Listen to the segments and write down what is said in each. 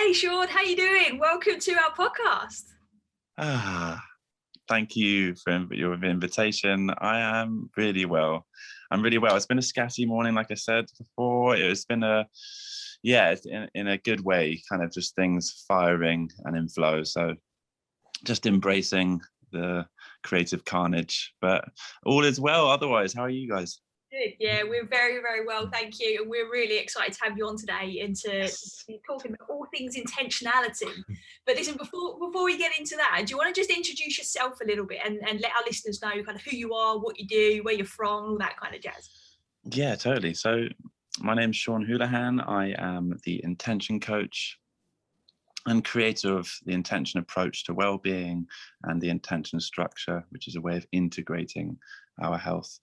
Hey Sean, how you doing? Welcome to our podcast. Thank you for your invitation. I am really well. I'm really well. It's been a scatty morning, like I said before. It's been it's in a good way, kind of just things firing and in flow. So just embracing the creative carnage, but all is well. Otherwise, how are you guys? Good. Yeah, we're very, very well, thank you. And we're really excited to have you on today and to be talking about all things intentionality. But listen, before we get into that, do you want to just introduce yourself a little bit and let our listeners know kind of who you are, what you do, where you're from, all that kind of jazz? Yeah, totally. So my name's Sean Houlihan. I am the intention coach and creator of the intention approach to well-being and the intention structure, which is a way of integrating our health.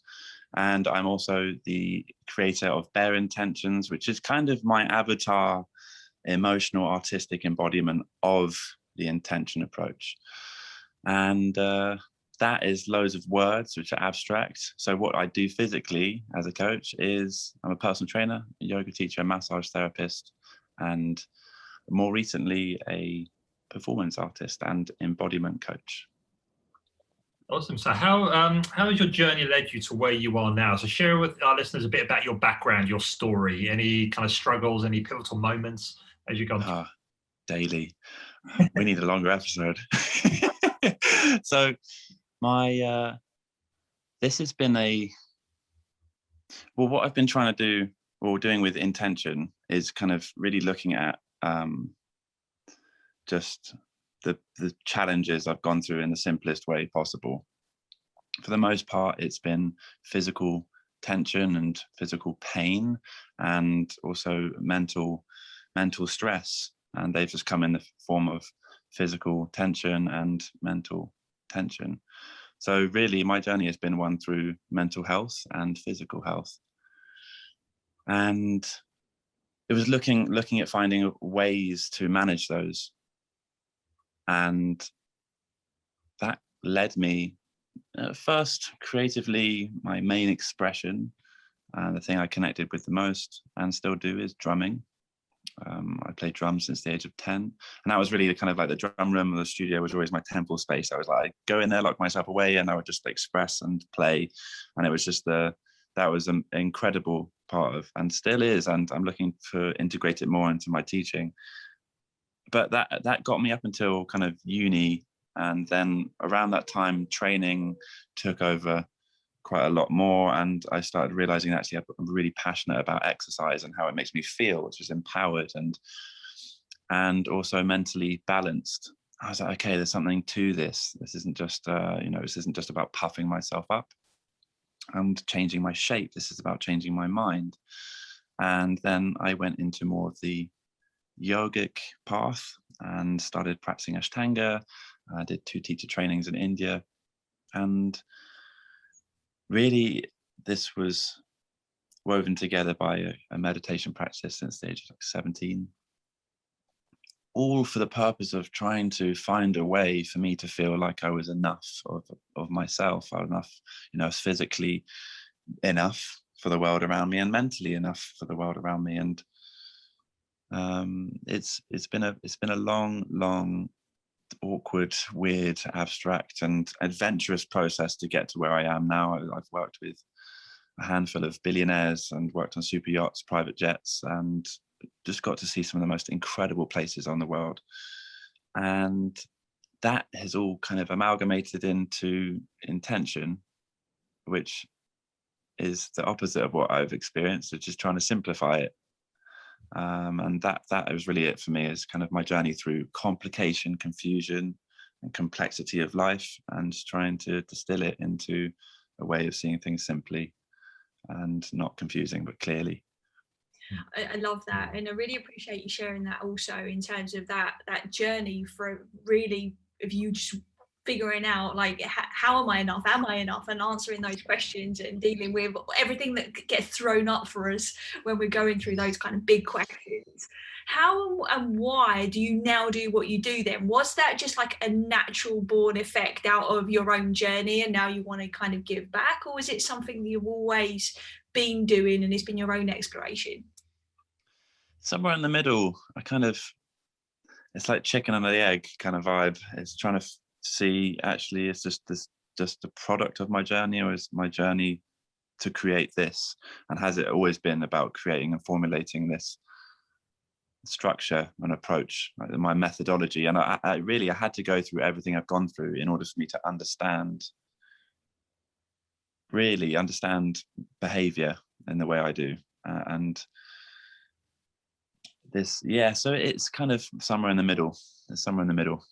And I'm also the creator of Bare Intentions, which is kind of my avatar, emotional, artistic embodiment of the intention approach. And that is loads of words which are abstract. So what I do physically as a coach is I'm a personal trainer, a yoga teacher, a massage therapist, and more recently a performance artist and embodiment coach. Awesome. So how has your journey led you to where you are now? So share with our listeners a bit about your background, your story, any kind of struggles, any pivotal moments as you've gone. Daily. We need a longer episode. So this has been what I've been trying to do or doing with intention is kind of really looking at just the challenges I've gone through in the simplest way possible. For the most part, it's been physical tension and physical pain, and also mental stress. And they've just come in the form of physical tension and mental tension. So really, my journey has been one through mental health and physical health. And it was looking at finding ways to manage those. And that led me first creatively. My main expression and the thing I connected with the most and still do is drumming. I played drums since the age of 10, and that was really kind of like the drum room or the studio was always my temple space. I was like, go in there, lock myself away, and I would just express and play. And it was just that was an incredible part of, and still is, and I'm looking to integrate it more into my teaching. But that got me up until kind of uni, and then around that time training took over quite a lot more, and I started realizing actually I'm really passionate about exercise and how it makes me feel, which is empowered and also mentally balanced. I was like, okay, there's something to this. This isn't just this isn't just about puffing myself up and changing my shape. This is about changing my mind. And then I went into more of the yogic path and started practicing Ashtanga. I did 2 teacher trainings in India, and really this was woven together by a meditation practice since the age of 17, all for the purpose of trying to find a way for me to feel like I was enough of myself, or enough, physically enough for the world around me and mentally enough for the world around me. And it's been a long, awkward, weird, abstract and adventurous process to get to where I am now. I've worked with a handful of billionaires and worked on super yachts, private jets, and just got to see some of the most incredible places on the world. And that has all kind of amalgamated into intention, which is the opposite of what I've experienced, which is trying to simplify it. And that was really it for me, is kind of my journey through complication, confusion, and complexity of life, and trying to distill it into a way of seeing things simply and not confusing, but clearly. I love that, and I really appreciate you sharing that also in terms of that journey for really of you just figuring out like how am I enough, and answering those questions and dealing with everything that gets thrown up for us when we're going through those kind of big questions. How and why do you now do what you do then? Was that just like a natural born effect out of your own journey and now you want to kind of give back, or was it something that you've always been doing and it's been your own exploration? Somewhere in the middle. I kind of it's like chicken and the egg kind of vibe. It's trying to see, actually, is just a product of my journey, or is my journey to create this? And has it always been about creating and formulating this structure and approach, like my methodology? And I had to go through everything I've gone through in order for me to really understand behavior in the way I do. And this, so it's kind of somewhere in the middle. It's somewhere in the middle.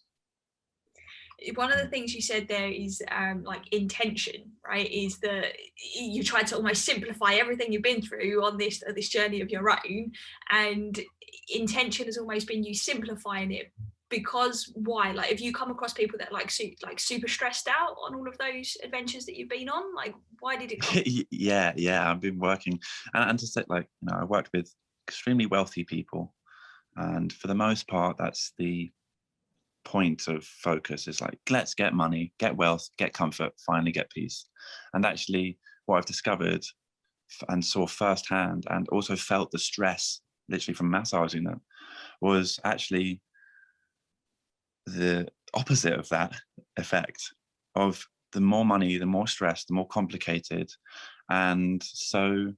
One of the things you said there is like intention, right? Is that you try to almost simplify everything you've been through on this journey of your own, and intention has almost been you simplifying it. Because why? Like, if you come across people that like super stressed out on all of those adventures that you've been on, like, why did it come? yeah, I've been working, and to say, like, I worked with extremely wealthy people, and for the most part, that's the point of focus, is like, let's get money, get wealth, get comfort, finally get peace. And actually, what I've discovered and saw firsthand, and also felt the stress literally from massaging them, was actually the opposite of that effect of the more money, the more stress, the more complicated. And so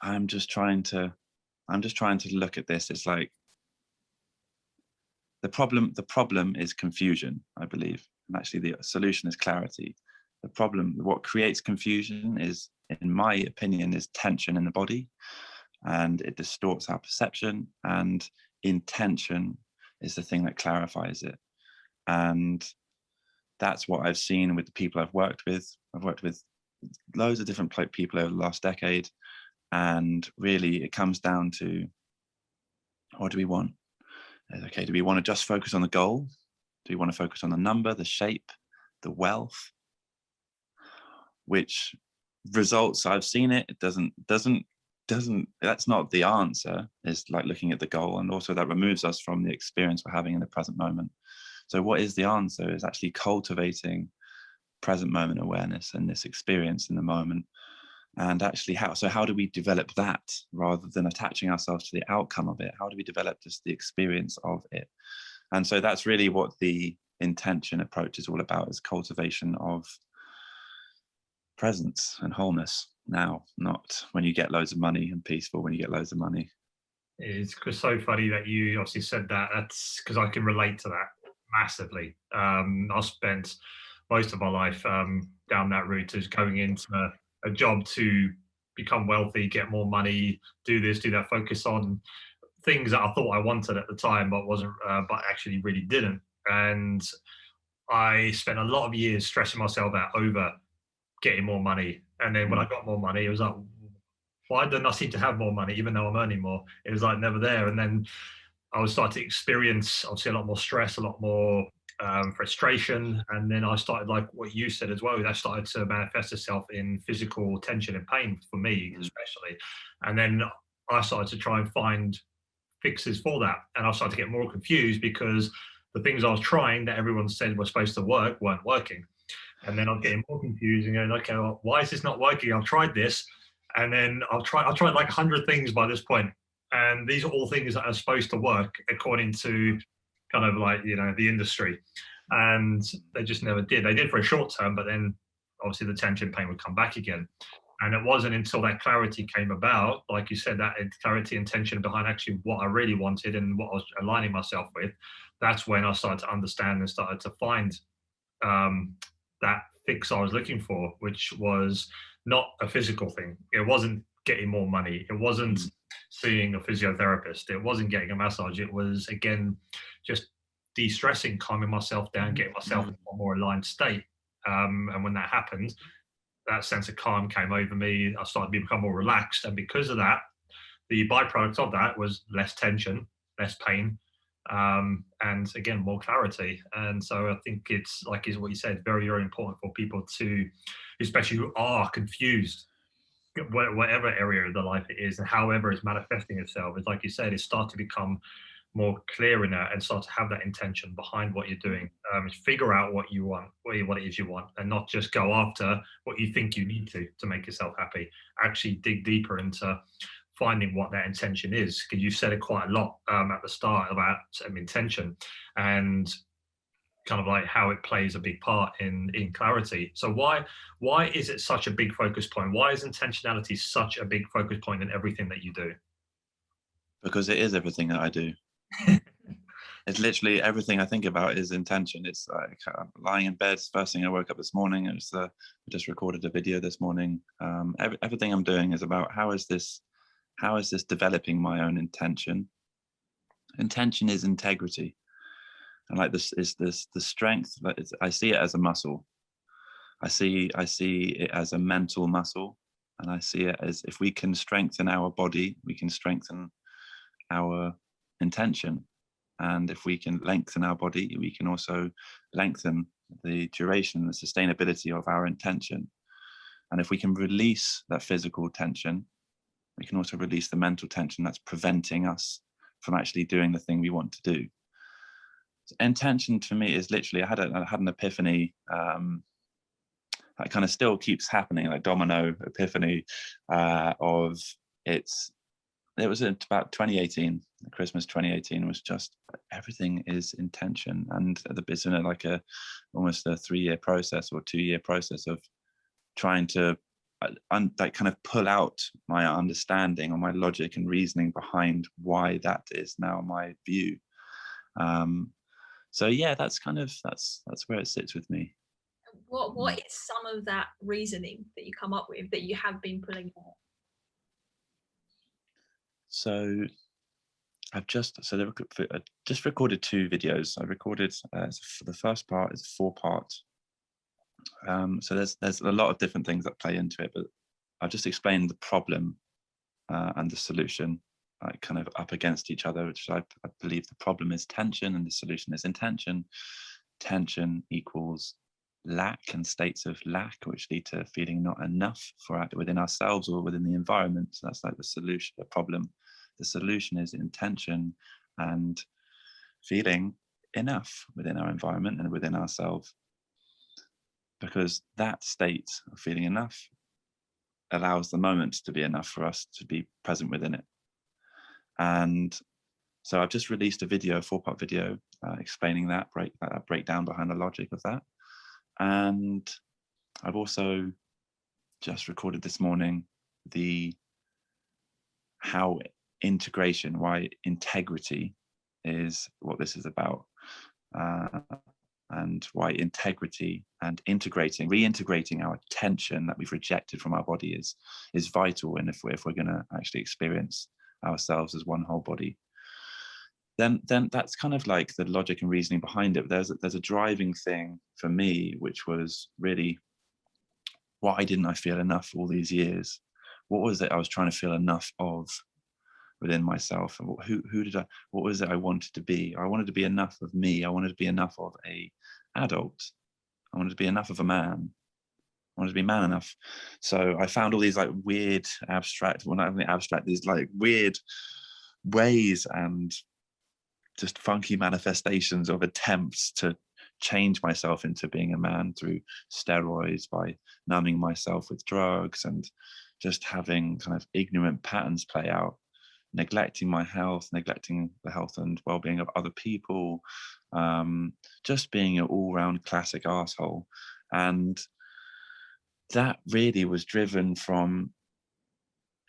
I'm just trying to look at this. It's like, the problem is confusion, I believe. And actually the solution is clarity. The problem, what creates confusion is, in my opinion, is tension in the body, and it distorts our perception, and intention is the thing that clarifies it. And that's what I've seen with the people I've worked with. I've worked with loads of different people over the last decade, and really it comes down to, what do we want? Okay, do we want to just focus on the goal? Do we want to focus on the number, the shape, the wealth? Which results, I've seen it, it doesn't, that's not the answer. It's like looking at the goal, and also that removes us from the experience we're having in the present moment. So what is the answer? Is actually cultivating present moment awareness and this experience in the moment. And actually, how do we develop that, rather than attaching ourselves to the outcome of it? How do we develop just the experience of it? And so that's really what the intention approach is all about, is cultivation of presence and wholeness now, not when you get loads of money, and peaceful when you get loads of money. It's so funny that you obviously said that. That's because I can relate to that massively. I spent most of my life down that route, as going into a job to become wealthy, get more money, do this, do that, focus on things that I thought I wanted at the time, but wasn't, but actually really didn't. And I spent a lot of years stressing myself out over getting more money. And then when I got more money, it was like, why didn't I seem to have more money, even though I'm earning more? It was like never there. And then I was starting to experience, obviously, a lot more stress, a lot more frustration. And then I started, like what you said as well, that started to manifest itself in physical tension and pain for me, especially. And then I started to try and find fixes for that. And I started to get more confused, because the things I was trying that everyone said were supposed to work weren't working. And then I'm getting more confused and going, okay, well, why is this not working? I've tried this. And then I've tried like 100 things by this point. And these are all things that are supposed to work according to kind of like, the industry. And they just never did. They did for a short term, but then obviously the tension pain would come back again. And it wasn't until that clarity came about, like you said, that clarity and tension behind actually what I really wanted and what I was aligning myself with, that's when I started to understand and started to find that fix I was looking for, which was not a physical thing. It wasn't getting more money. It wasn't seeing a physiotherapist. It wasn't getting a massage. It was, again, just de-stressing, calming myself down, getting myself in a more aligned state. And when that happened, that sense of calm came over me. I started to become more relaxed. And because of that, the byproduct of that was less tension, less pain, and again, more clarity. And so I think it's, like is what you said, very, very important for people to, especially who are confused, whatever area of their life it is and however it's manifesting itself, it's like you said, it starts to become more clear in that and start to have that intention behind what you're doing. Figure out what you want, what it is you want, and not just go after what you think you need to make yourself happy. Actually dig deeper into finding what that intention is, because you said it quite a lot at the start about intention and kind of like how it plays a big part in clarity. So why is it such a big focus point? Why is intentionality such a big focus point in everything that you do? Because it is everything that I do. It's literally everything I think about is intention. It's like lying in bed, first thing I woke up this morning. I just recorded a video this morning. Everything I'm doing is about how is this developing my own intention. Intention is integrity, and like this is the strength. I see it as a muscle. I see it as a mental muscle, and I see it as, if we can strengthen our body, we can strengthen our intention. And if we can lengthen our body, we can also lengthen the duration, the sustainability of our intention. And if we can release that physical tension, we can also release the mental tension that's preventing us from actually doing the thing we want to do. So intention for me is literally, I had an epiphany that kind of still keeps happening, like domino epiphany of it's. It was about 2018, Christmas 2018 was just, everything is intention. And it's been like almost a 3-year process or 2-year process of trying to like kind of pull out my understanding or my logic and reasoning behind why that is now my view. So yeah, that's where it sits with me. What is some of that reasoning that you come up with that you have been pulling out? So I just recorded 2 videos. I recorded for the first part is 4-part. So there's a lot of different things that play into it, but I've just explained the problem and the solution kind of up against each other, which I believe the problem is tension and the solution is intention. Tension equals lack and states of lack, which lead to feeling not enough within ourselves or within the environment. So that's like the solution, the problem. The solution is intention and feeling enough within our environment and within ourselves, because that state of feeling enough allows the moment to be enough for us to be present within it. And so I've just released a 4-part video explaining that breakdown behind the logic of that. And I've also just recorded this morning why integrity is what this is about, and why integrity and reintegrating our tension that we've rejected from our body is vital. And if we're going to actually experience ourselves as one whole body, then that's kind of like the logic and reasoning behind it. There's a driving thing for me, which was really, why didn't I feel enough all these years? What was it I was trying to feel enough of within myself? And what was it I wanted to be? I wanted to be enough of me. I wanted to be enough of a adult. I wanted to be enough of a man. I wanted to be man enough. So I found all these like weird these like weird ways and just funky manifestations of attempts to change myself into being a man through steroids, by numbing myself with drugs, and just having kind of ignorant patterns play out, neglecting my health, neglecting the health and well-being of other people, just being an all-round classic arsehole. And that really was driven from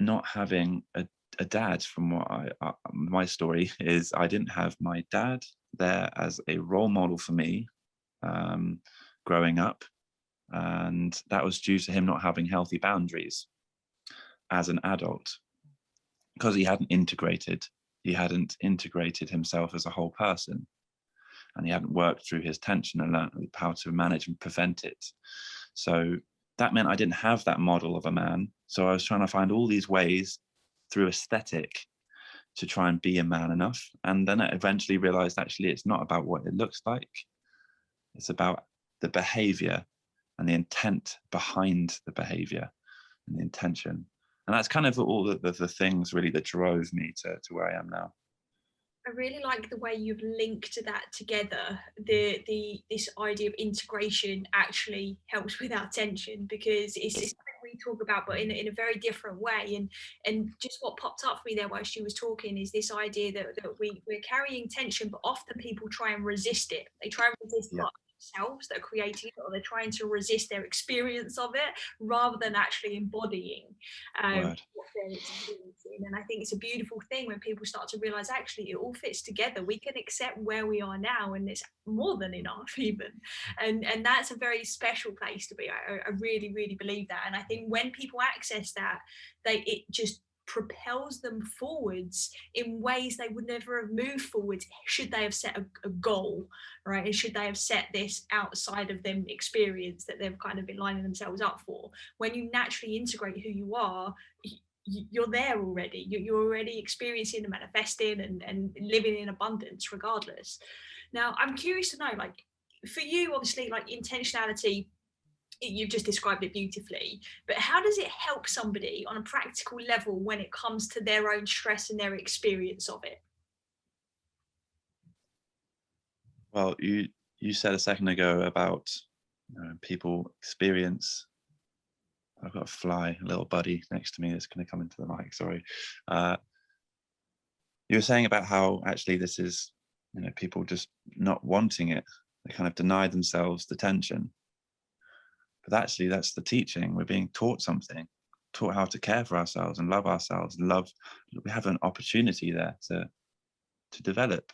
not having a dad. From what my story is, I didn't have my dad there as a role model for me growing up, and that was due to him not having healthy boundaries as an adult, because he hadn't integrated himself as a whole person, and he hadn't worked through his tension and learned how to manage and prevent it. So that meant I didn't have that model of a man. So I was trying to find all these ways through aesthetic to try and be a man enough. And then I eventually realized, actually, it's not about what it looks like. It's about the behavior and the intent behind the behavior and the intention. And that's kind of all the things really that drove me to where I am now. I really like the way you've linked that together. This idea of integration actually helps with our tension, because it's something we talk about, but in a very different way. And just what popped up for me there while she was talking is this idea that we're carrying tension, but often people try and resist it. They try and resist Yeah. part of themselves that are creating it, or they're trying to resist their experience of it rather than actually embodying Word. what they're experiencing. And I think it's a beautiful thing when people start to realize actually it all fits together. We can accept where we are now, and it's more than enough even. And that's a very special place to be. I really, really believe that. And I think when people access that, it just propels them forwards in ways they would never have moved forwards should they have set a goal, right? And should they have set this outside of them experience that they've kind of been lining themselves up for. When you naturally integrate who you are, you're there already. You're already experiencing and manifesting and living in abundance regardless. Now, I'm curious to know, like, for you, obviously, like intentionality, you've just described it beautifully, but how does it help somebody on a practical level when it comes to their own stress and their experience of it? Well, you said a second ago about people experience. I've got a fly, a little buddy next to me that's going to come into the mic. Sorry. You were saying about how actually this is, people just not wanting it. They kind of deny themselves the tension. But actually, that's the teaching. We're being taught something, taught how to care for ourselves and love ourselves. We have an opportunity there to develop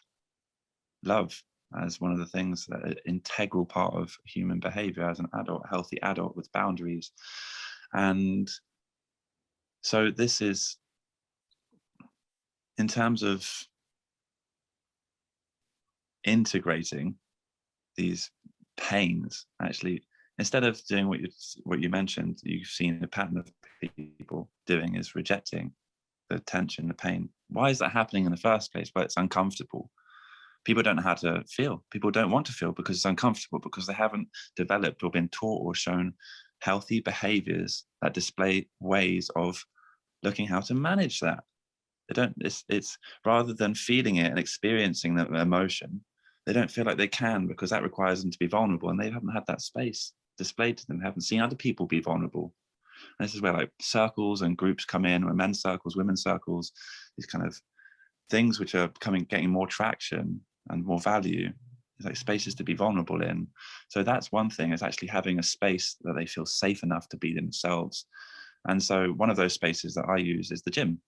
love as one of the things that an integral part of human behavior as an adult, healthy adult with boundaries. And so this is, in terms of integrating these pains, actually, instead of doing what you mentioned, you've seen a pattern of people doing is rejecting the tension, the pain. Why is that happening in the first place? Well, it's uncomfortable. People don't know how to feel. People don't want to feel because it's uncomfortable, because they haven't developed or been taught or shown healthy behaviors that display ways of looking how to manage that. They don't, it's rather than feeling it and experiencing the emotion, they don't feel like they can, because that requires them to be vulnerable, and they haven't had that space displayed to them, haven't seen other people be vulnerable. And this is where like circles and groups come in, or men's circles, women's circles, these kind of things which are getting more traction and more value. It's like spaces to be vulnerable in. So that's one thing, is actually having a space that they feel safe enough to be themselves. And so one of those spaces that I use is the gym.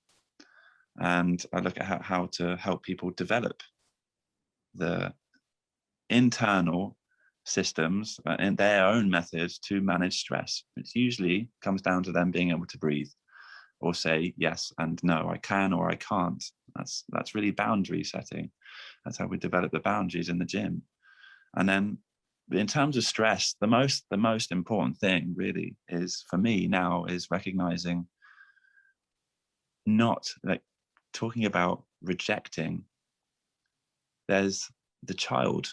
And I look at how to help people develop the internal systems and their own methods to manage stress. It usually comes down to them being able to breathe, or say yes and no, I can or I can't. That's really boundary setting. That's how we develop the boundaries in the gym. And then in terms of stress, the most important thing really is, for me now, is recognizing, not like talking about rejecting. There's the child,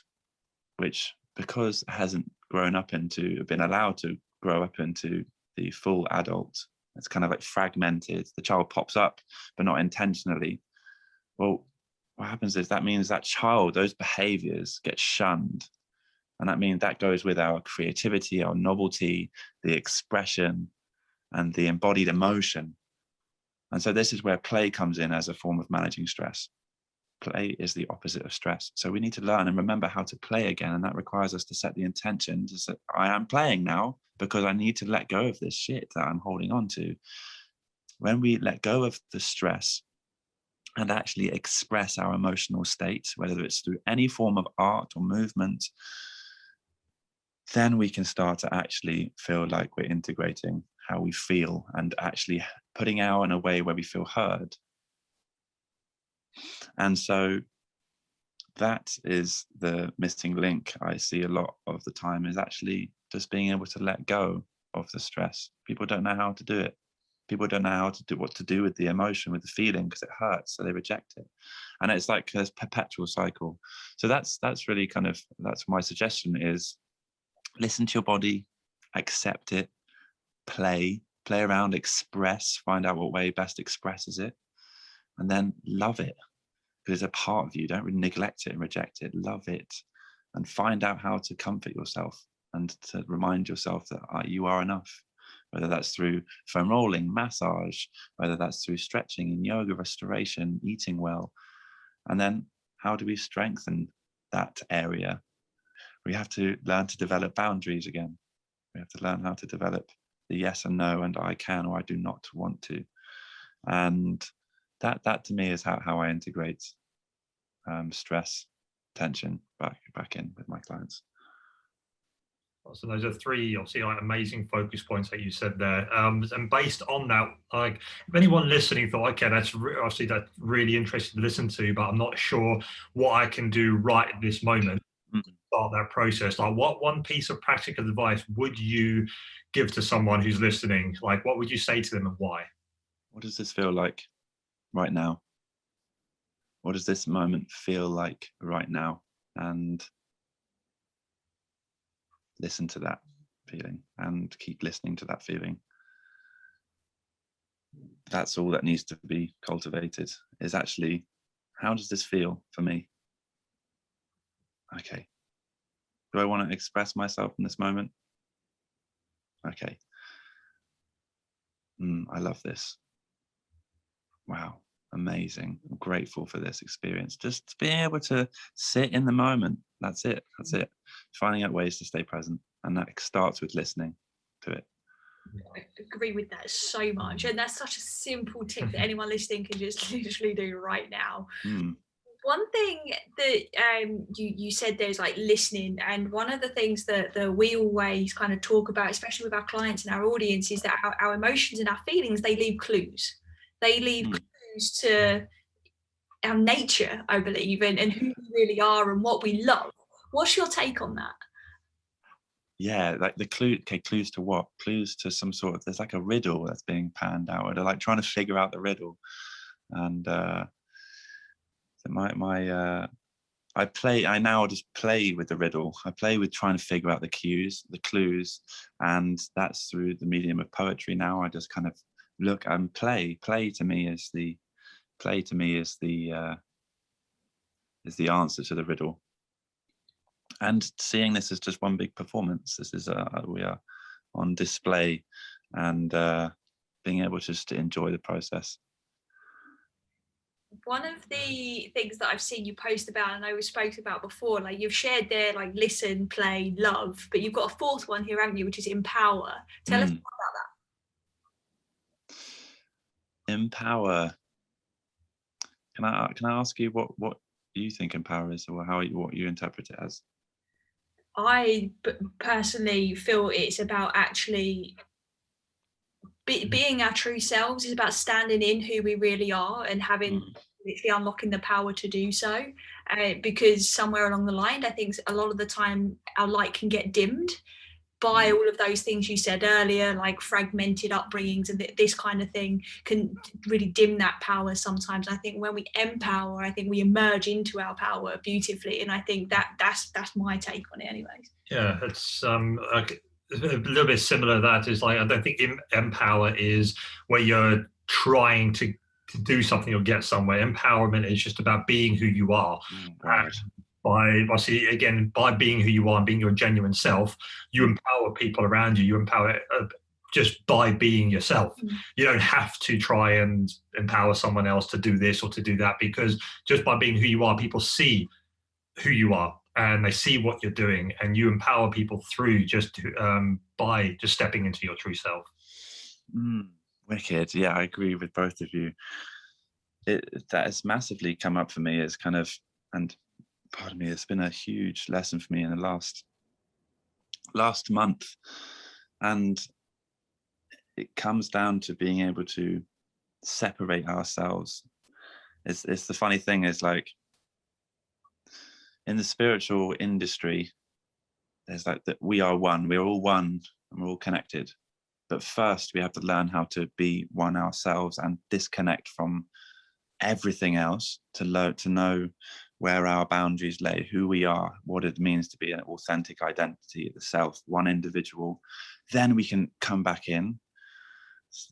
which, because it hasn't been allowed to grow up into the full adult, it's kind of like fragmented. The child pops up, but not intentionally. Well, what happens is that means that child, those behaviors get shunned. And that means that goes with our creativity, our novelty, the expression, and the embodied emotion. And so this is where play comes in as a form of managing stress. Play is the opposite of stress. So we need to learn and remember how to play again. And that requires us to set the intention to say, I am playing now because I need to let go of this shit that I'm holding on to. When we let go of the stress and actually express our emotional state, whether it's through any form of art or movement, then we can start to actually feel like we're integrating how we feel and actually putting out in a way where we feel heard. And so that is the missing link I see a lot of the time, is actually just being able to let go of the stress. People don't know how to do it. People don't know how to do what to do with the emotion, with the feeling, because it hurts, so they reject it. And it's like this perpetual cycle. So that's really that's my suggestion, is listen to your body, accept it, play around, express, find out what way best expresses it, and then love it, because it's a part of you. Don't really neglect it and reject it. Love it, and find out how to comfort yourself and to remind yourself that you are enough. whether that's through foam rolling, massage, whether that's through stretching and yoga, restoration, eating well. And then how do we strengthen that area? We have to learn to develop boundaries again. We have to learn how to develop the yes and no, and I can or I do not want to. And that to me is how I integrate stress, tension back in with my clients. So those are three obviously like amazing focus points that you said there. And based on that, like if anyone listening thought, okay, that's obviously that's really interesting to listen to, but I'm not sure what I can do right at this moment to start that process. Like, what one piece of practical advice would you give to someone who's listening? Like, what would you say to them and why? What does this feel like right now? What does this moment feel like right now? And listen to that feeling and keep listening to that feeling. That's all that needs to be cultivated, is actually, how does this feel for me? Okay. Do I want to express myself in this moment? Okay. I love this. Wow. Amazing. I'm grateful for this experience. Just being able to sit in the moment. That's it. That's it. Finding out ways to stay present. And that starts with listening to it. I agree with that so much. And that's such a simple tip that anyone listening can just literally do right now. One thing that you said there's like listening, and one of the things that we always kind of talk about, especially with our clients and our audience, is that our emotions and our feelings, they leave clues. They leave clues to our nature, I believe, and who we really are and what we love. What's your take on that? Yeah, like the clues to what? Clues to some sort of, there's like a riddle that's being panned out, or they're like trying to figure out the riddle. And I now just play with the riddle. I play with trying to figure out the clues, and that's through the medium of poetry now. I just kind of look and play. Play to me is the answer to the riddle. And seeing this as just one big performance. This is we are on display, and being able just to enjoy the process. One of the things that I've seen you post about, and I was spoke about before, like you've shared there, like listen, play, love, but you've got a fourth one here, haven't you, which is empower. Tell us more about that. Empower. Can I ask you what you think empower is, or what you interpret it as? I personally feel it's about actually being our true selves. It's about standing in who we really are and having literally unlocking the power to do so. Because somewhere along the line, I think a lot of the time our light can get dimmed by all of those things you said earlier, like fragmented upbringings, and this kind of thing can really dim that power sometimes. I think when we empower, I think we emerge into our power beautifully, and I think that's my take on it anyways. Yeah, it's like a little bit similar to that. Is like, I don't think empower is where you're trying to do something or get somewhere. Empowerment is just about being who you are. By being who you are and being your genuine self, you empower people around you. You empower just by being yourself. You don't have to try and empower someone else to do this or to do that, because just by being who you are, people see who you are and they see what you're doing, and you empower people through by just stepping into your true self. Wicked. Yeah, I agree with both of you. That has massively come up for me as kind of, and pardon me, it's been a huge lesson for me in the last month. And it comes down to being able to separate ourselves. It's the funny thing is, like, in the spiritual industry, there's like that we are one, we're all one, and we're all connected. But first we have to learn how to be one ourselves and disconnect from everything else to know where our boundaries lay, who we are, what it means to be an authentic identity, the self, one individual. Then we can come back in,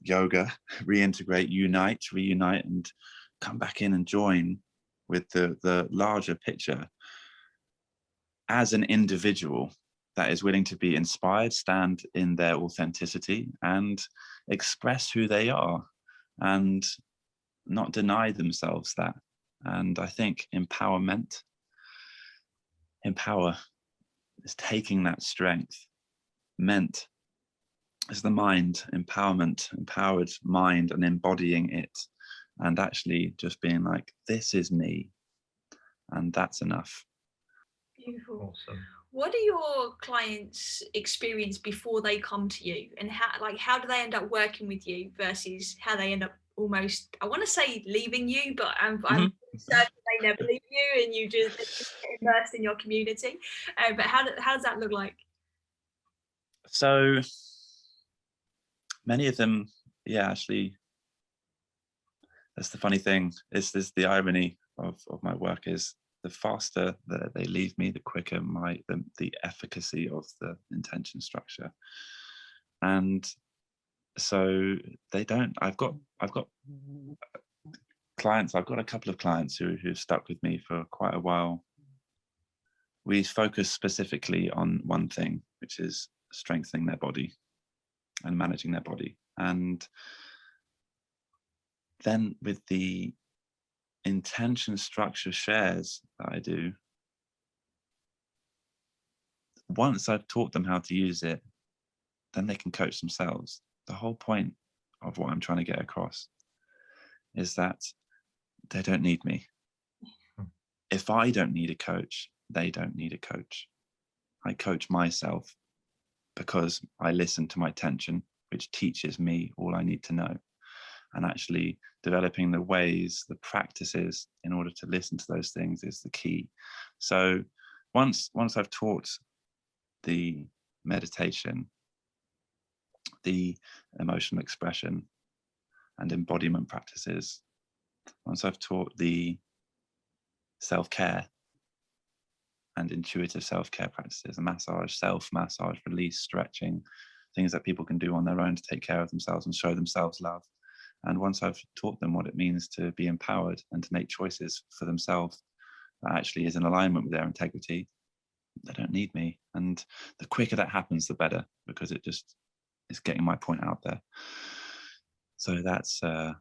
yoga, reintegrate, reunite, and come back in and join with the larger picture as an individual. that is willing to be inspired, stand in their authenticity, and express who they are, and not deny themselves that. And I think empower is taking that strength. Ment is the mind, empowered mind, and embodying it, and actually just being like, this is me, and that's enough. Beautiful. Awesome. What do your clients experience before they come to you, and how do they end up working with you versus how they end up almost, I want to say leaving you, but I'm certain they never leave you and you just get immersed in your community. But how does that look like? So many of them, actually, that's the funny thing. Is the irony of my work is the faster that they leave me, the quicker the efficacy of the intention structure. And so they don't. I've got clients. I've got a couple of clients who've stuck with me for quite a while. We focus specifically on one thing, which is strengthening their body and managing their body. And then with the intention structure shares that I do, once I've taught them how to use it, then they can coach themselves. The whole point of what I'm trying to get across is that they don't need me. If I don't need a coach, they don't need a coach. I coach myself because I listen to my tension, which teaches me all I need to know. And actually developing the ways, the practices in order to listen to those things is the key. So once I've taught the meditation, the emotional expression and embodiment practices, once I've taught the self-care and intuitive self-care practices, a massage, self-massage, release, stretching, things that people can do on their own to take care of themselves and show themselves love. And once I've taught them what it means to be empowered and to make choices for themselves that actually is in alignment with their integrity, they don't need me. And the quicker that happens, the better, because it just is getting my point out there. So that's how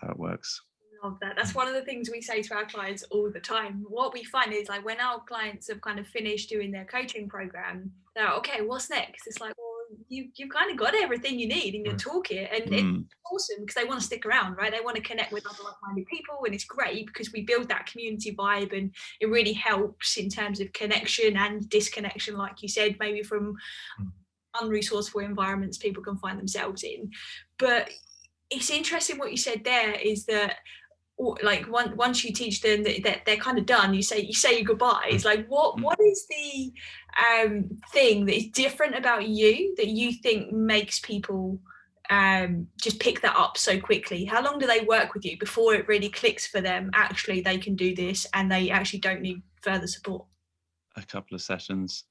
it works. Love that. That's one of the things we say to our clients all the time. What we find is, like, when our clients have kind of finished doing their coaching program, they're like, okay, what's next? It's like, well, you've kind of got everything you need in your toolkit, and it's awesome because they want to stick around, right? They want to connect with other like-minded people, and it's great because we build that community vibe, and it really helps in terms of connection and disconnection, like you said, maybe from unresourceful environments people can find themselves in. But it's interesting what you said there is that, like, once you teach them that they're kind of done, you say your goodbyes. Like, what is the thing that is different about you that you think makes people just pick that up so quickly? How long do they work with you before it really clicks for them, actually they can do this and they actually don't need further support? A couple of sessions,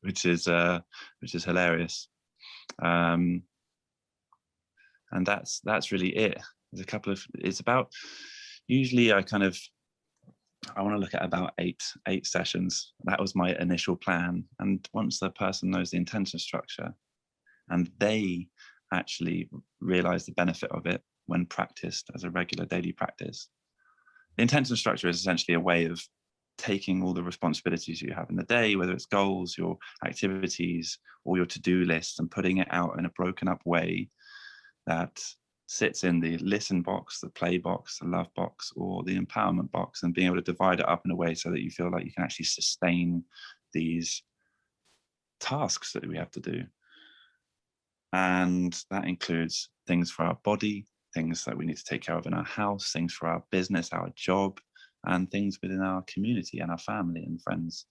which is hilarious. And that's really it. It's about, usually I want to look at about eight sessions. That was my initial plan. And once the person knows the intention structure and they actually realize the benefit of it when practiced as a regular daily practice, the intention structure is essentially a way of taking all the responsibilities you have in the day, whether it's goals, your activities, or your to-do list, and putting it out in a broken up way that sits in the listen box, the play box, the love box, or the empowerment box, and being able to divide it up in a way so that you feel like you can actually sustain these tasks that we have to do. And that includes things for our body, things that we need to take care of in our house, things for our business, our job, and things within our community and our family and friends.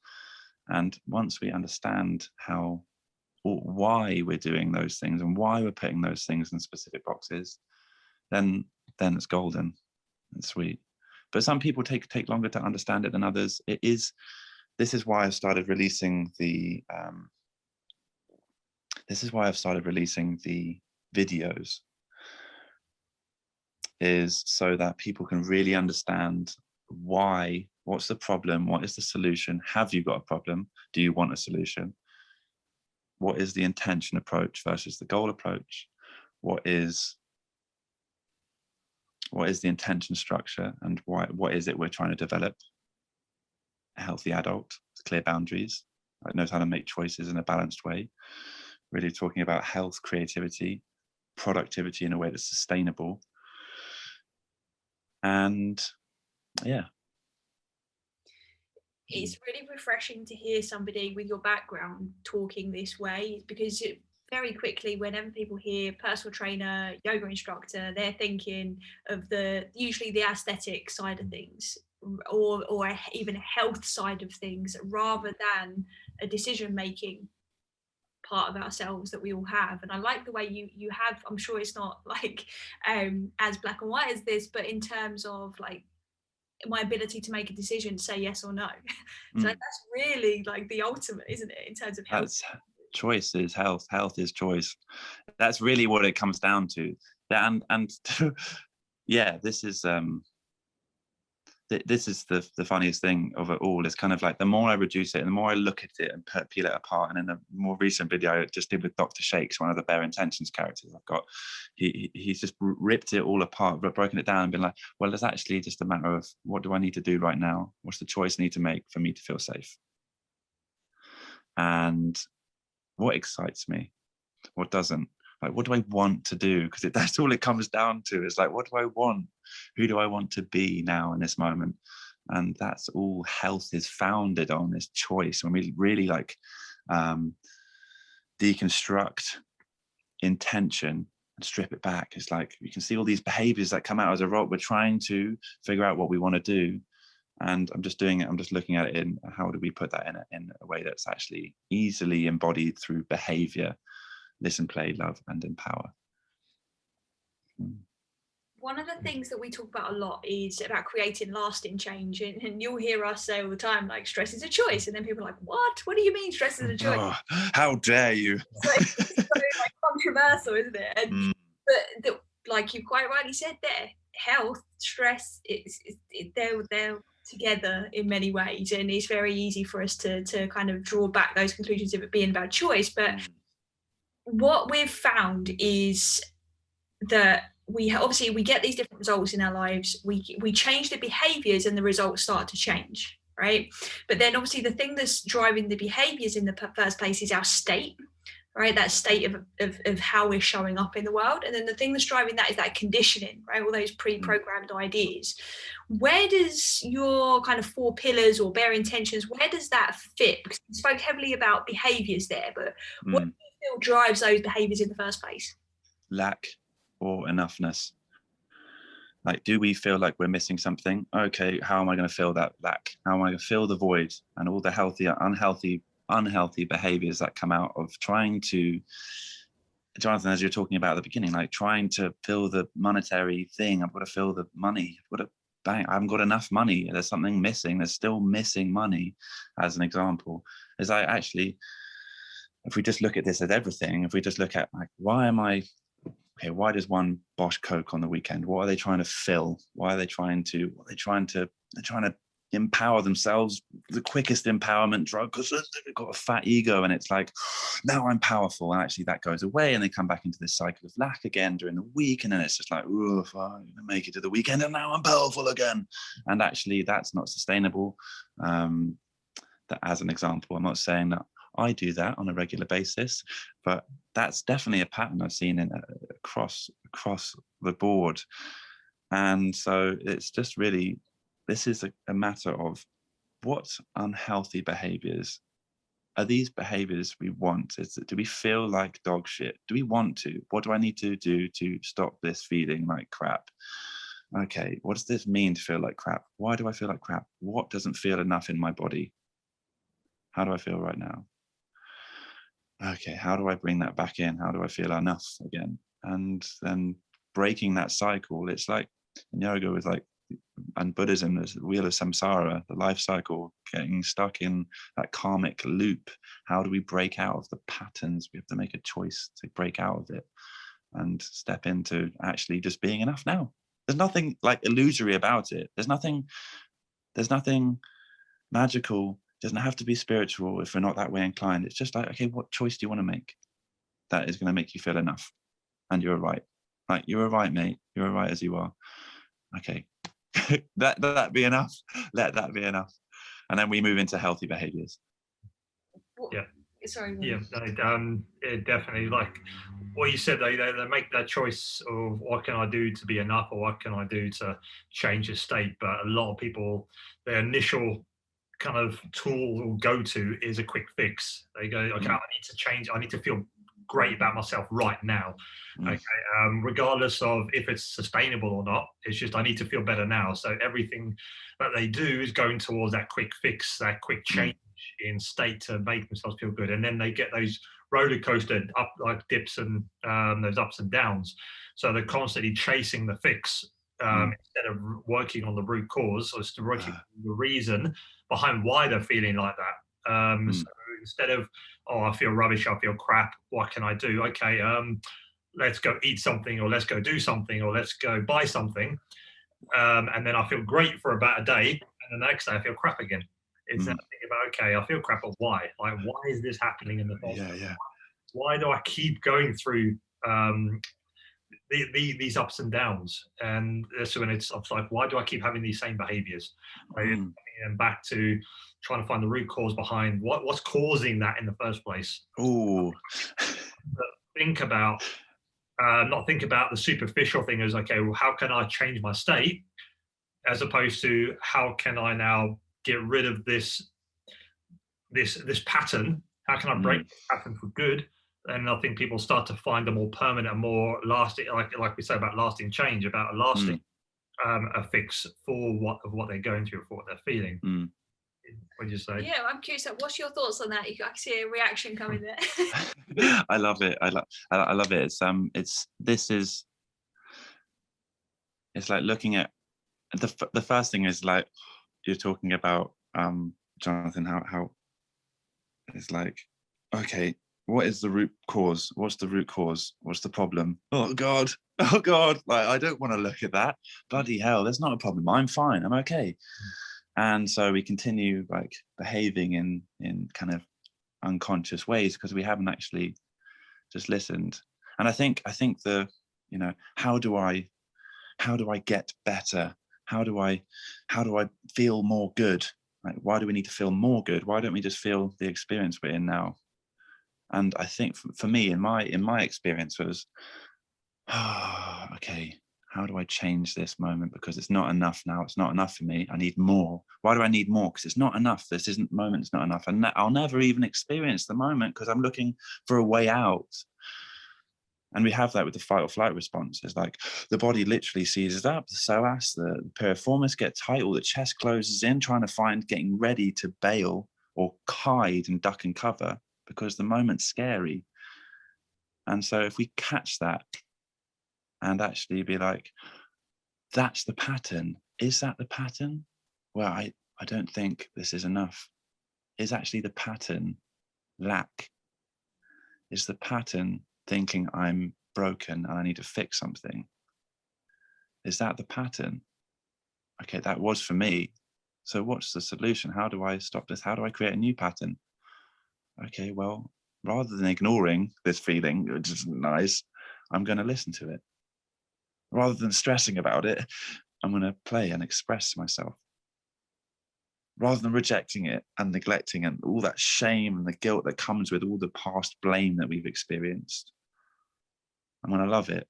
And once we understand why we're doing those things and why we're putting those things in specific boxes, then it's golden and sweet. But some people take longer to understand it than others. This is why I've started releasing the videos, is so that people can really understand why What's the problem? What is the solution? Have you got a problem? Do you want a solution? What is the intention approach versus the goal approach? What is the intention structure, and what is it we're trying to develop? A healthy adult with clear boundaries, that knows how to make choices in a balanced way. Really talking about health, creativity, productivity in a way that's sustainable. And yeah. It's really refreshing to hear somebody with your background talking this way, because very quickly, whenever people hear personal trainer, yoga instructor, they're thinking of usually the aesthetic side of things, or even a health side of things, rather than a decision making part of ourselves that we all have. And I like the way you have, I'm sure it's not like as black and white as this, but in terms of like my ability to make a decision, say yes or no. So that's really like the ultimate, isn't it, in terms of health? That's choice is health. Health is choice. That's really what it comes down to. And yeah, this is the funniest thing of it all. It's kind of like the more I reduce it and the more I look at it and peel it apart. And in a more recent video I just did with Dr. Shakes, one of the Bare Intentions characters I've got, he's just ripped it all apart, broken it down and been like, well, it's actually just a matter of, what do I need to do right now? What's the choice I need to make for me to feel safe? And what excites me? What doesn't? Like, what do I want to do? Because that's all it comes down to, is like, what do I want? Who do I want to be now in this moment? And that's all health is founded on, this choice. When we really like deconstruct intention and strip it back, it's like you can see all these behaviors that come out as a result. We're trying to figure out what we want to do. And I'm just doing it. I'm just looking at it in how do we put that in a way that's actually easily embodied through behavior. Listen, play, love, and empower. One of the things that we talk about a lot is about creating lasting change. And you'll hear us say all the time, like, stress is a choice. And then people are like, what do you mean stress is a choice? Oh, how dare you? It's so like controversial, isn't it? And but like you quite rightly said there, health, stress, they're together in many ways. And it's very easy for us to kind of draw back those conclusions of it being about choice. But what we've found is that we get these different results in our lives. We change the behaviors and the results start to change, right? But then obviously the thing that's driving the behaviors in the first place is our state, right? That state of how we're showing up in the world. And then the thing that's driving that is that conditioning, right? All those pre-programmed ideas. Where does your kind of 4 pillars or bare intentions, where does that fit? Because you spoke heavily about behaviors there, but what do you feel drives those behaviors in the first place? Lack or enoughness. Like, do we feel like we're missing something? Okay, how am I going to fill that lack? How am I going to fill the void? And all the healthy, unhealthy behaviors that come out of trying to, Jonathan, as you're talking about at the beginning, like trying to fill the monetary thing. I've got to fill the money. I haven't got enough money. There's something missing. There's still missing money, as an example. Is I actually, if we just look at this as everything, if we just look at like, why does one Bosch Coke on the weekend? What are they trying to fill? Why are they trying to, they're trying to empower themselves, the quickest empowerment drug, because they've got a fat ego. And it's like, now I'm powerful. And actually that goes away and they come back into this cycle of lack again during the week. And then it's just like, oh, if I'm going to make it to the weekend and now I'm powerful again. And actually that's not sustainable. That as an example, I'm not saying that I do that on a regular basis, but that's definitely a pattern I've seen across the board. And so it's just really, this is a matter of what unhealthy behaviors are these behaviors we want? Do we feel like dog shit? Do we want to? What do I need to do to stop this feeling like crap? Okay, what does this mean to feel like crap? Why do I feel like crap? What doesn't feel enough in my body? How do I feel right now? Okay, how do I bring that back in? How do I feel enough again? And then breaking that cycle, it's like in yoga with like, and Buddhism, there's the wheel of samsara, the life cycle, getting stuck in that karmic loop. How do we break out of the patterns? We have to make a choice to break out of it and step into actually just being enough now. There's nothing like illusory about it. There's nothing There's nothing magical. It doesn't have to be spiritual if we're not that way inclined. It's just like, okay, what choice do you want to make that is going to make you feel enough? And you're right. Like, you're all right, mate. You're all right as you are. Okay. that be enough. Let that be enough. And then we move into healthy behaviors. Yeah. Sorry. Yeah, it definitely, like what you said, they make that choice of what can I do to be enough, or what can I do to change a state. But a lot of people, their initial kind of tool or go-to is a quick fix. They go, okay, I need to change. I need to feel great about myself right now. Okay, regardless of if it's sustainable or not. It's just I need to feel better now. So everything that they do is going towards that quick fix, that quick change in state to make themselves feel good. And then they get those roller coaster up, like dips and those ups and downs. So they're constantly chasing the fix instead of working on the root cause, or working on the reason behind why they're feeling like that. So instead of, oh, I feel rubbish, I feel crap, what can I do? Okay, let's go eat something, or let's go do something, or let's go buy something. And then I feel great for about a day, and the next day I feel crap again. It's that thing about, okay, I feel crap, but why? Like, why is this happening in the first place? Why do I keep going through these ups and downs? And that's when it's like, why do I keep having these same behaviors? And back to trying to find the root cause behind what's causing that in the first place. Think about not think about the superficial thing as, okay, well, how can I change my state, as opposed to how can I now get rid of this pattern? How can I break this pattern for good? And I think people start to find a more permanent, more lasting, like we say about lasting change, about a lasting a fix for what they're going through, for what they're feeling. What do you say? Yeah, I'm curious. What's your thoughts on that? I can see a reaction coming there. I love it. I love it. It's like looking at the first thing is like you're talking about, Jonathan, how it's like, okay, what is the root cause? What's the root cause? What's the problem? Oh God, like, I don't want to look at that. Bloody hell, there's not a problem. I'm fine. I'm okay. And so we continue like behaving in kind of unconscious ways because we haven't actually just listened. And I think the, how do I get better? How do I feel more good? Like, why do we need to feel more good? Why don't we just feel the experience we're in now? And I think for me, in my experience, was, okay, how do I change this moment? Because it's not enough now. It's not enough for me. I need more. Why do I need more? Because it's not enough. This isn't moment. It's not enough. And I'll never even experience the moment because I'm looking for a way out. And we have that with the fight or flight response. It's like the body literally seizes up, the psoas, the piriformis get tight, all the chest closes in, getting ready to bail or hide and duck and cover because the moment's scary. And so if we catch that and actually be like, that's the pattern. Is that the pattern? Well, I don't think this is enough. Is actually the pattern lack? Is the pattern thinking I'm broken and I need to fix something? Is that the pattern? Okay, that was for me. So what's the solution? How do I stop this? How do I create a new pattern? Okay, well, rather than ignoring this feeling, which is nice, I'm going to listen to it. Rather than stressing about it, I'm going to play and express myself. Rather than rejecting it and neglecting and all that shame and the guilt that comes with all the past blame that we've experienced, I'm going to love it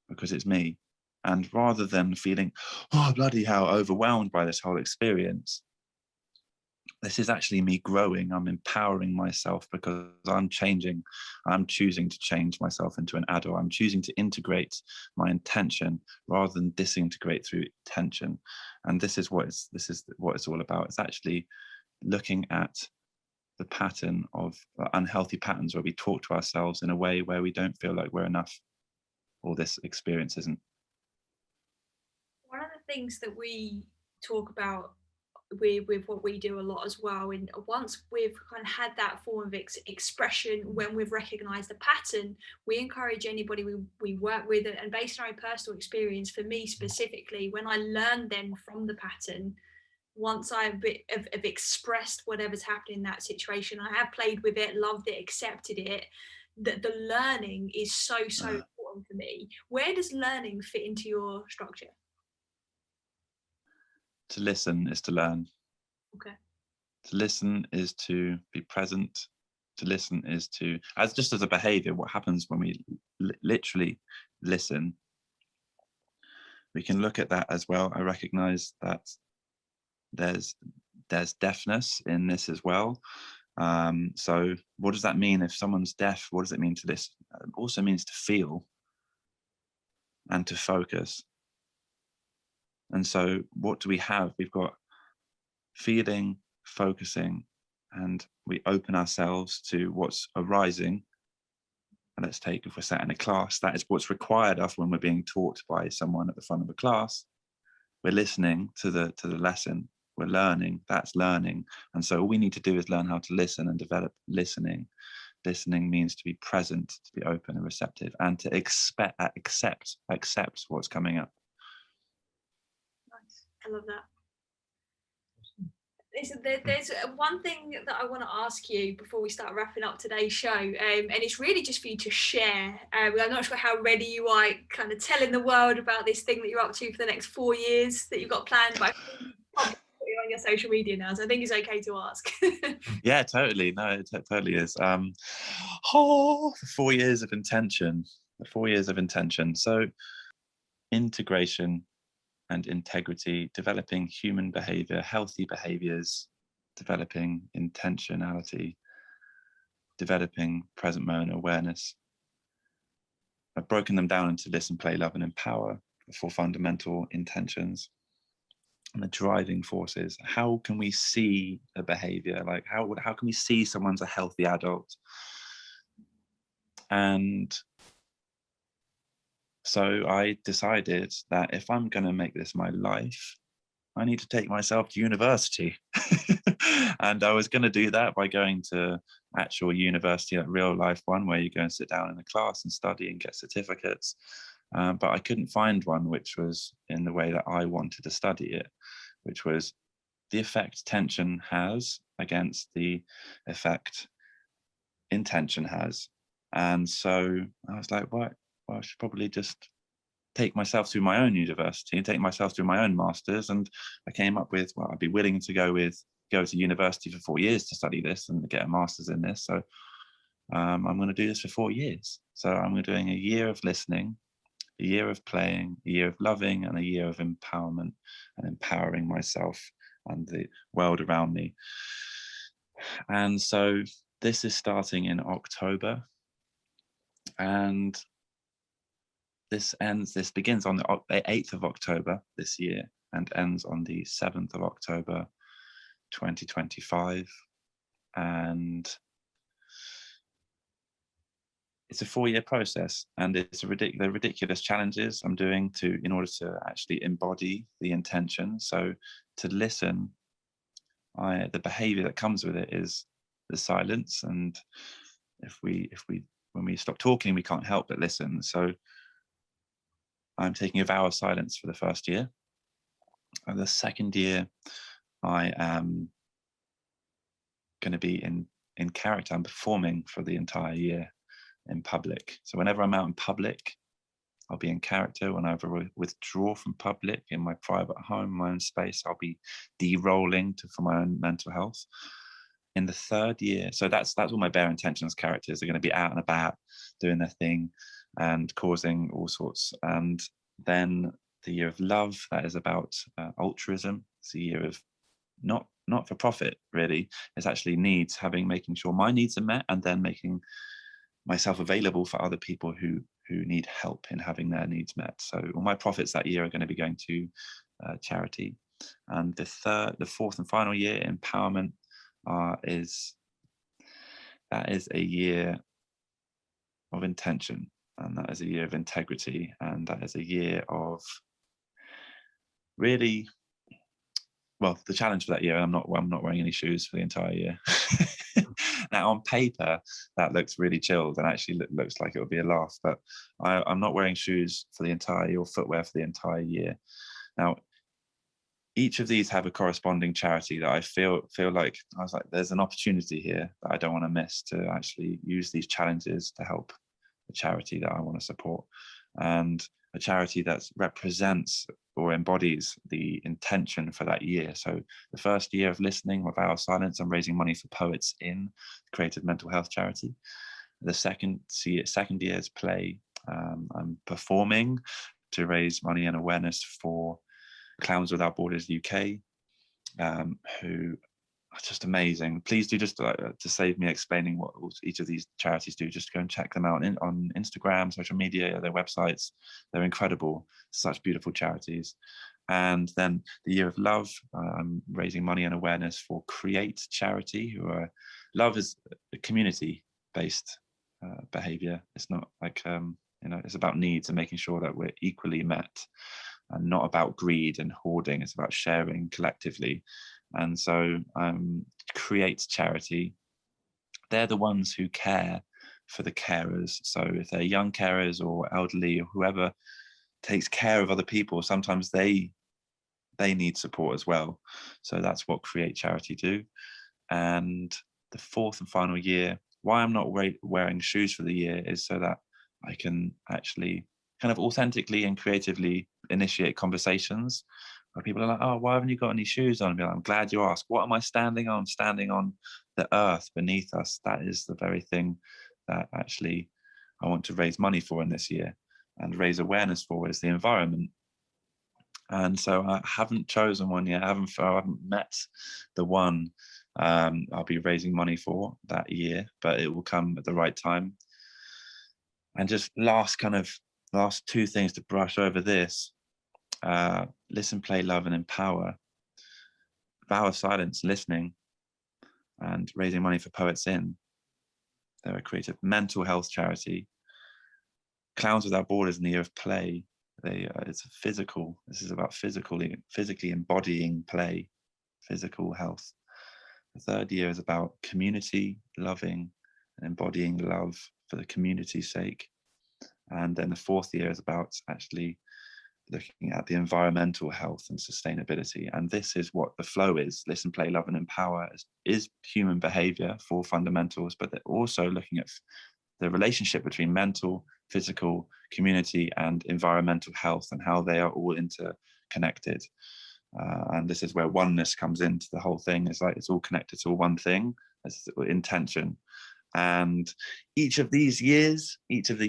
because it's me. And rather than feeling, oh, bloody hell, overwhelmed by this whole experience, this is actually me growing. I'm empowering myself because I'm changing. I'm choosing to change myself into an adult. I'm choosing to integrate my intention rather than disintegrate through tension. And this is what it's all about. It's actually looking at the pattern of unhealthy patterns where we talk to ourselves in a way where we don't feel like we're enough or this experience isn't. One of the things that we talk about with what we do a lot as well, and once we've kind of had that form of expression, when we've recognized the pattern, we encourage anybody we work with, and based on our personal experience, for me specifically, when I learned then from the pattern, once I've expressed whatever's happening in that situation, I have played with it, loved it, accepted it, that the learning is so important for me. Where does learning fit into your structure? To listen is to learn. Okay. To listen is to be present. To listen is to, just as a behavior, what happens when we literally listen. We can look at that as well. I recognize that there's deafness in this as well. So what does that mean if someone's deaf? What does it mean to listen? It also means to feel and to focus. And so what do we have? We've got feeling, focusing, and we open ourselves to what's arising. And let's take, if we're sat in a class, that is what's required of when we're being taught by someone at the front of a class. We're listening to the lesson. We're learning. That's learning. And so all we need to do is learn how to listen and develop listening. Listening means to be present, to be open and receptive, and to accept what's coming up. Nice. I love that. There's one thing that I want to ask you before we start wrapping up today's show, and it's really just for you to share. I'm not sure how ready you are kind of telling the world about this thing that you're up to for the next 4 years that you've got planned, but I'll put it on your social media now, so I think it's okay to ask. Yeah, totally. No, it totally is. 4 years of intention. 4 years of intention. So integration and integrity, developing human behavior, healthy behaviors, developing intentionality, developing present moment awareness. I've broken them down into listen, play, love, and empower, the 4 fundamental intentions. And the driving forces. How can we see a behavior? Like how can we see someone's a healthy adult? And so I decided that if I'm going to make this my life, I need to take myself to university. And I was going to do that by going to actual university, like real life one, where you go and sit down in a class and study and get certificates. But I couldn't find one which was in the way that I wanted to study it, which was the effect tension has against the effect intention has. And so I was like, well, I should probably just take myself through my own university and take myself through my own masters. And I came up with, well, I'd be willing to go to university for 4 years to study this and get a master's in this. So I'm going to do this for 4 years. So I'm doing a year of listening, a year of playing, a year of loving, and a year of empowerment and empowering myself and the world around me. And so this is starting in October, and this begins on the 8th of October this year and ends on the 7th of October 2025. And it's a 4-year process, and it's the ridiculous challenges I'm doing in order to actually embody the intention. So to listen, the behavior that comes with it is the silence, and when we stop talking, we can't help but listen. So I'm taking a vow of silence for the first year. And the second year, I am going to be in character. I'm performing for the entire year in public. So whenever I'm out in public, I'll be in character. Whenever I withdraw from public in my private home, my own space, I'll be de-rolling for my own mental health. In the third year, so that's all my bare intentions characters are going to be out and about doing their thing and causing all sorts. And then the year of love, that is about altruism. It's a year of not for profit, really. It's actually needs, making sure my needs are met, and then making myself available for other people who need help in having their needs met. So all my profits that year are going to be going to charity. And the fourth and final year, empowerment, is a year of intention, and that is a year of integrity, and that is a year of really, well, the challenge for that year, I'm not wearing any shoes for the entire year. Now on paper that looks really chilled and actually looks like it would be a laugh, but I'm not wearing shoes for the entire year, or footwear for the entire year. Now each of these have a corresponding charity that I feel like, I was like, there's an opportunity here that I don't want to miss to actually use these challenges to help the charity that I want to support, and a charity that represents or embodies the intention for that year. So the first year of listening with Our Silence, I'm raising money for Poets In, creative mental health charity. The second year is Play. I'm performing to raise money and awareness for Clowns Without Borders UK, who are just amazing. Please do, just to save me explaining what each of these charities do, just go and check them out on Instagram, social media, their websites. They're incredible, such beautiful charities. And then the Year of Love, I'm raising money and awareness for Create charity, who are, love is a community-based behavior. It's not like, it's about needs and making sure that we're equally met, and not about greed and hoarding. It's about sharing collectively. And so Create charity, they're the ones who care for the carers. So if they're young carers or elderly or whoever takes care of other people, sometimes they need support as well. So that's what Create charity do. And the fourth and final year, why I'm not wearing shoes for the year, is so that I can actually kind of authentically and creatively initiate conversations where people are like, oh, why haven't you got any shoes on? And be like, I'm glad you asked. What am I standing on? Standing on the earth beneath us. That is the very thing that actually I want to raise money for in this year and raise awareness for, is the environment. And so I haven't chosen one yet. I haven't met the one I'll be raising money for that year, but it will come at the right time. And just last two things to brush over this: listen, play, love, and empower. Vow of Silence, listening, and raising money for Poets In. They're a creative mental health charity. Clowns Without Borders in the Year of Play. It's physical. This is about physically embodying play, physical health. The third year is about community, loving and embodying love for the community's sake. And then the fourth year is about actually looking at the environmental health and sustainability. And this is what the flow is. Listen, play, love, and empower is human behavior, 4 fundamentals, but they're also looking at the relationship between mental, physical, community, and environmental health, and how they are all interconnected. And this is where oneness comes into the whole thing. It's like it's all connected to one thing. It's intention. And each of the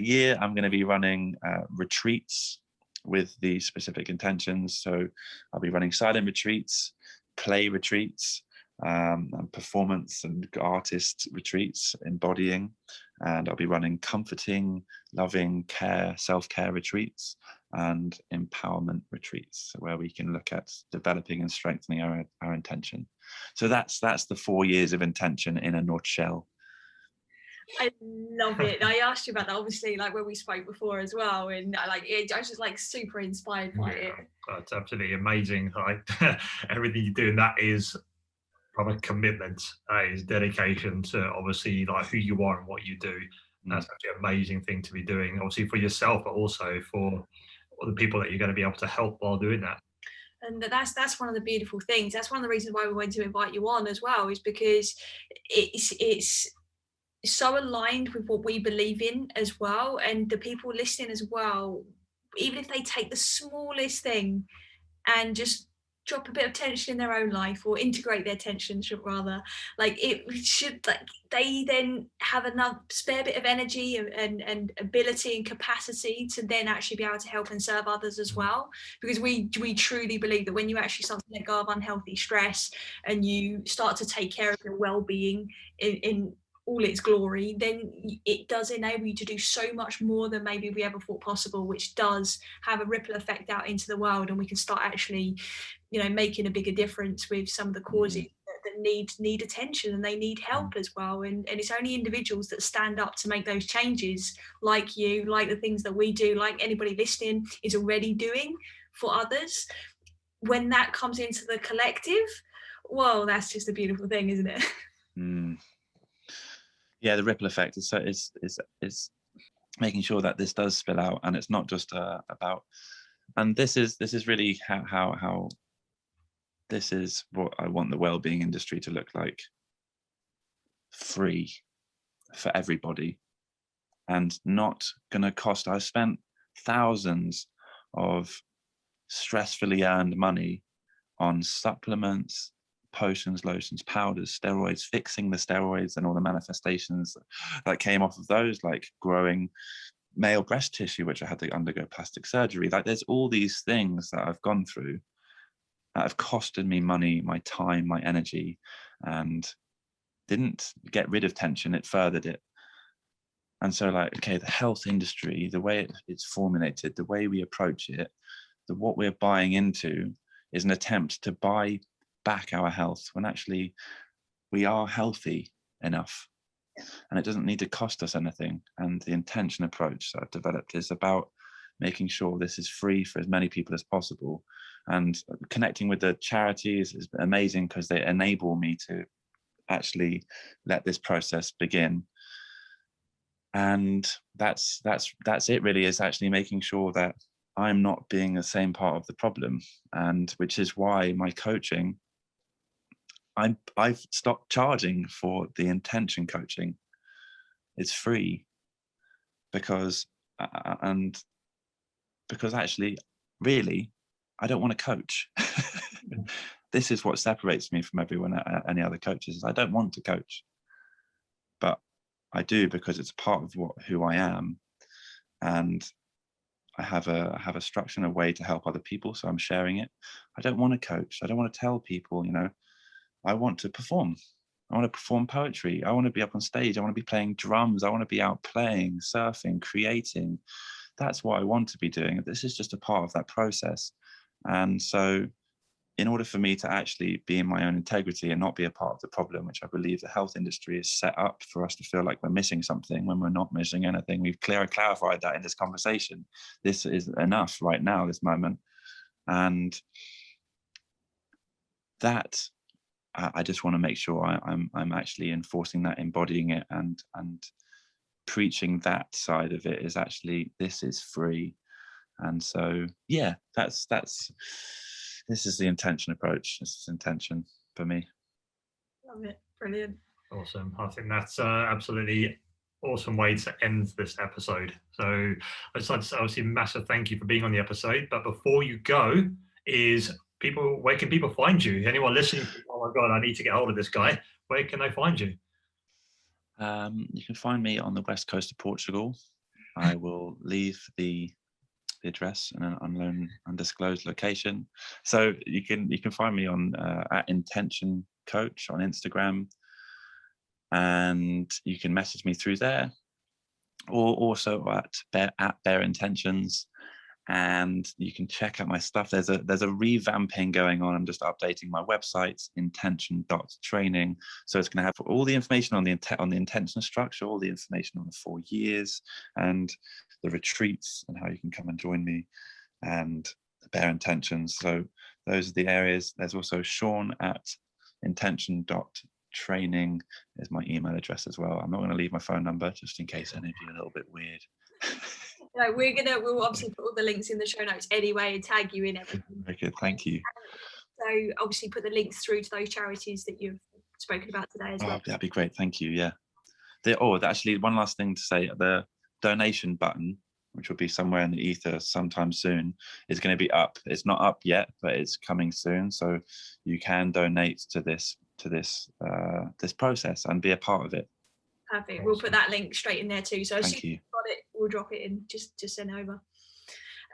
year, I'm going to be running retreats with the specific intentions. So I'll be running silent retreats, play retreats, and performance and artist retreats, embodying. And I'll be running comforting, loving, care, self-care retreats, and empowerment retreats, where we can look at developing and strengthening our intention. So that's the 4 years of intention in a nutshell. I love it. I asked you about that, obviously, like when we spoke before as well, and I was just like super inspired by it. That's absolutely amazing. Everything you do, and that is from a commitment, is dedication to obviously like who you are and what you do. That's actually an amazing thing to be doing, obviously for yourself, but also for the people that you're going to be able to help while doing that. And that's one of the beautiful things. That's one of the reasons why we wanted to invite you on as well, is because it's so aligned with what we believe in as well, and the people listening as well, even if they take the smallest thing and just drop a bit of tension in their own life, or integrate their tension, rather, like it should, like they then have enough spare bit of energy and ability and capacity to then actually be able to help and serve others as well. Because we truly believe that when you actually start to let go of unhealthy stress and you start to take care of your well-being in all its glory, then it does enable you to do so much more than maybe we ever thought possible, which does have a ripple effect out into the world, and we can start actually, making a bigger difference with some of the causes that need attention, and they need help as well. And it's only individuals that stand up to make those changes, like you, like the things that we do, like anybody listening is already doing for others. When that comes into the collective, whoa, that's just a beautiful thing, isn't it? Yeah, the ripple effect is making sure that this does spill out, and it's not just about. And this is really how this is what I want the wellbeing industry to look like. Free for everybody, and not going to cost. I spent thousands of stressfully earned money on supplements, potions, lotions, powders, steroids, fixing the steroids and all the manifestations that came off of those, like growing male breast tissue, which I had to undergo plastic surgery. Like, there's all these things that I've gone through that have costed me money, my time, my energy, and didn't get rid of tension, it furthered it. And so, like, okay, the health industry, the way it's formulated, the way we approach it, what we're buying into is an attempt to buy back our health when actually we are healthy enough, and it doesn't need to cost us anything. And the intention approach that I've developed is about making sure this is free for as many people as possible. And connecting with the charities is amazing because they enable me to actually let this process begin. And that's it really, is actually making sure that I'm not being the same part of the problem. And which is why my coaching, I've stopped charging for the intention coaching. It's free because actually, really, I don't want to coach. This is what separates me from everyone, any other coaches, is I don't want to coach, but I do because it's part of who I am, and I have a structure and a way to help other people, so I'm sharing it. I don't want to coach. I don't want to tell people, I want to perform. I want to perform poetry. I want to be up on stage. I want to be playing drums. I want to be out playing, surfing, creating. That's what I want to be doing. This is just a part of that process. And so in order for me to actually be in my own integrity and not be a part of the problem, which I believe the health industry is set up for us to feel like we're missing something when we're not missing anything. We've clarified that in this conversation. This is enough right now, this moment. And that, I just want to make sure I'm actually enforcing that, embodying it, and preaching that side of it is actually, this is free. And so, yeah, this is the intention approach. This is intention for me. Love it. Brilliant. Awesome. I think that's absolutely awesome way to end this episode. So I'd just like to say, obviously, massive thank you for being on the episode. But before you go, where can people find you? Anyone listening, oh my God, I need to get hold of this guy. Where can they find you? You can find me on the west coast of Portugal. I will leave the address in an unknown, undisclosed location. So you can find me on at Intention Coach on Instagram, and you can message me through there, or also at Bare Intentions. And you can check out my stuff. There's a revamping going on. I'm just updating my website, intention.training. So it's going to have all the information on the intention structure, all the information on the 4 years, and the retreats, and how you can come and join me, and the Bare Intentions. So those are the areas. There's also Sean at intention.training is my email address as well. I'm not going to leave my phone number just in case any of you are a little bit weird. No, we'll obviously put all the links in the show notes anyway and tag you in everything. Very good, thank you. So obviously put the links through to those charities that you've spoken about today as well. That'd be great, thank you. Yeah. Actually, one last thing to say: the donation button, which will be somewhere in the ether sometime soon, is going to be up. It's not up yet, but it's coming soon. So you can donate to this process and be a part of it. Perfect. Awesome. We'll put that link straight in there too. So as soon as you've got it, we'll drop it in. Just send over.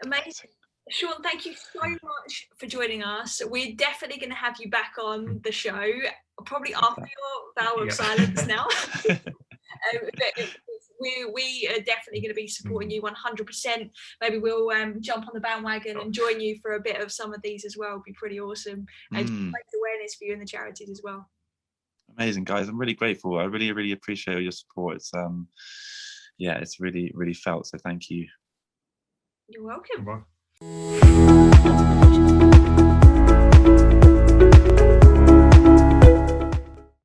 Amazing. Sean, thank you so much for joining us. We're definitely going to have you back on the show, probably after your vow of silence now. We are definitely going to be supporting you 100%. Maybe we'll jump on the bandwagon and join you for a bit of some of these as well. It'd be pretty awesome. And raise awareness for you and the charities as well. Amazing, guys. I'm really grateful. I really, really appreciate all your support. It's it's really, really felt. So thank you. You're welcome.